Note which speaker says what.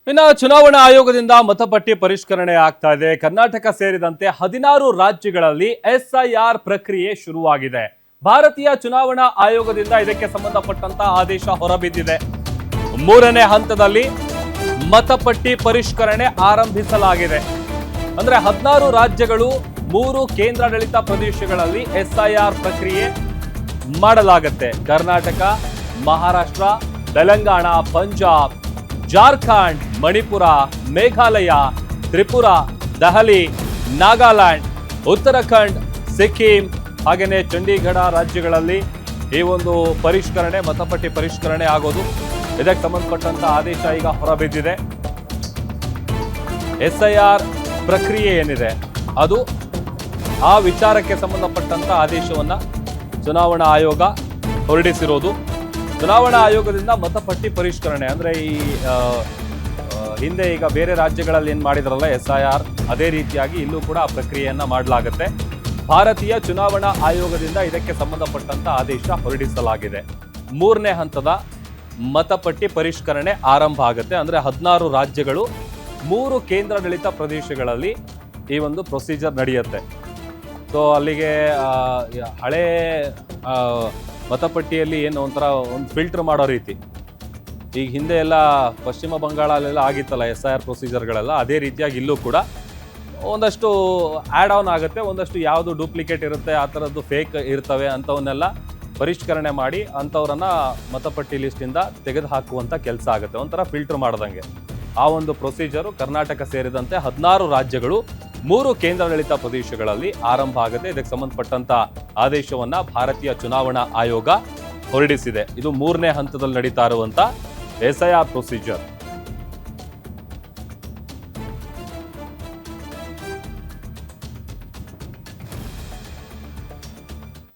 Speaker 1: ಇನ್ನು ಚುನಾವಣಾ ಆಯೋಗದಿಂದ ಮತಪಟ್ಟಿ ಪರಿಷ್ಕರಣೆ ಆಗ್ತಾ ಇದೆ. ಕರ್ನಾಟಕ ಸೇರಿದಂತೆ 16 ರಾಜ್ಯಗಳಲ್ಲಿ ಎಸ್ಐಆರ್ ಪ್ರಕ್ರಿಯೆ ಶುರುವಾಗಿದೆ. ಭಾರತೀಯ ಚುನಾವಣಾ ಆಯೋಗದಿಂದ ಇದಕ್ಕೆ ಸಂಬಂಧಪಟ್ಟಂತ ಆದೇಶ ಹೊರಬಿದ್ದಿದೆ. 3ನೇ ಹಂತದಲ್ಲಿ ಮತಪಟ್ಟಿ ಪರಿಷ್ಕರಣೆ ಆರಂಭಿಸಲಾಗಿದೆ. ಅಂದ್ರೆ 16 ರಾಜ್ಯಗಳು 3 ಕೇಂದ್ರಾಡಳಿತ ಪ್ರದೇಶಗಳಲ್ಲಿ ಎಸ್ಐಆರ್ ಪ್ರಕ್ರಿಯೆ ಮಾಡಲಾಗುತ್ತೆ. ಕರ್ನಾಟಕ, ಮಹಾರಾಷ್ಟ್ರ, ತೆಲಂಗಾಣ, ಪಂಜಾಬ್, ಜಾರ್ಖಂಡ್, ಮಣಿಪುರ, ಮೇಘಾಲಯ, ತ್ರಿಪುರಾ, ದೆಹಲಿ, ನಾಗಾಲ್ಯಾಂಡ್, ಉತ್ತರಾಖಂಡ್, ಸಿಕ್ಕಿಂ ಹಾಗೆಯೇ ಚಂಡೀಗಢ ರಾಜ್ಯಗಳಲ್ಲಿ ಈ ಒಂದು ಪರಿಷ್ಕರಣೆ ಮತಪಟ್ಟಿ ಪರಿಷ್ಕರಣೆ ಆಗೋದು. ಇದಕ್ಕೆ ಸಂಬಂಧಪಟ್ಟಂತ ಆದೇಶ ಈಗ ಹೊರಬಿದ್ದಿದೆ. ಎಸ್ಐಆರ್ ಪ್ರಕ್ರಿಯೆ ಏನಿದೆ ಅದು ಆ ವಿಚಾರಕ್ಕೆ ಸಂಬಂಧಪಟ್ಟಂತ ಆದೇಶವನ್ನ ಚುನಾವಣಾ ಆಯೋಗ ಹೊರಡಿಸಿರೋದು. ಚುನಾವಣಾ ಆಯೋಗದಿಂದ ಮತಪಟ್ಟಿ ಪರಿಷ್ಕರಣೆ ಅಂದ್ರೆ ಈ ಹಿಂದೆ ಈಗ ಬೇರೆ ರಾಜ್ಯಗಳಲ್ಲಿ ಏನ್ ಮಾಡಿದ್ರಲ್ಲ ಎಸ್ಐಆರ್, ಅದೇ ರೀತಿಯಾಗಿ ಇಲ್ಲೂ ಕೂಡ ಆ ಪ್ರಕ್ರಿಯೆಯನ್ನ ಮಾಡಲಾಗುತ್ತೆ. ಭಾರತೀಯ ಚುನಾವಣಾ ಆಯೋಗದಿಂದ ಇದಕ್ಕೆ ಸಂಬಂಧಪಟ್ಟಂತ ಆದೇಶ ಹೊರಡಿಸಲಾಗಿದೆ. 3ನೇ ಹಂತದ ಮತಪಟ್ಟಿ ಪರಿಷ್ಕರಣೆ ಆರಂಭ ಆಗುತ್ತೆ. ಅಂದ್ರೆ 16 ರಾಜ್ಯಗಳು 3 ಕೇಂದ್ರಾಡಳಿತ ಪ್ರದೇಶಗಳಲ್ಲಿ ಈ ಒಂದು ಪ್ರೊಸೀಜರ್ ನಡೆಯುತ್ತೆ. ಸೊ ಅಲ್ಲಿಗೆ ಹಳೆ ಮತಪಟ್ಟಿಯಲ್ಲಿ ಏನು ಒಂಥರ ಒಂದು ಫಿಲ್ಟರ್ ಮಾಡೋ ರೀತಿ, ಈಗ ಹಿಂದೆ ಎಲ್ಲ ಪಶ್ಚಿಮ ಬಂಗಾಳಲ್ಲೆಲ್ಲ ಆಗಿತ್ತಲ್ಲ ಎಸ್ಐಆರ್ ಪ್ರೊಸೀಜರ್ಗಳೆಲ್ಲ, ಅದೇ ರೀತಿಯಾಗಿ ಇಲ್ಲೂ ಕೂಡ ಒಂದಷ್ಟು ಆ್ಯಡ್ ಆನ್ ಆಗುತ್ತೆ, ಒಂದಷ್ಟು ಯಾವುದು ಡೂಪ್ಲಿಕೇಟ್ ಇರುತ್ತೆ, ಆ ಥರದ್ದು ಫೇಕ್ ಇರ್ತವೆ ಅಂಥವನ್ನೆಲ್ಲ ಪರಿಷ್ಕರಣೆ ಮಾಡಿ ಅಂಥವ್ರನ್ನ ಮತಪಟ್ಟಿ ಲಿಸ್ಟಿಂದ ತೆಗೆದು ಹಾಕುವಂಥ ಕೆಲಸ ಆಗುತ್ತೆ. ಒಂಥರ ಫಿಲ್ಟರ್ ಮಾಡ್ದಂಗೆ ಆ ಒಂದು ಪ್ರೊಸೀಜರು ಕರ್ನಾಟಕ ಸೇರಿದಂತೆ 16 ರಾಜ್ಯಗಳು 3 ಕೇಂದ್ರಾಡಳಿತ ಪ್ರದೇಶಗಳಲ್ಲಿ ಆರಂಭ ಆಗುತ್ತೆ. ಇದಕ್ಕೆ ಸಂಬಂಧಪಟ್ಟಂತ ಆದೇಶವನ್ನ ಭಾರತೀಯ ಚುನಾವಣಾ ಆಯೋಗ ಹೊರಡಿಸಿದೆ. ಇದು 3ನೇ ಹಂತದಲ್ಲಿ ನಡೀತಾ ಇರುವಂತ ಎಸ್ಐಆರ್ ಪ್ರೊಸೀಜರ್.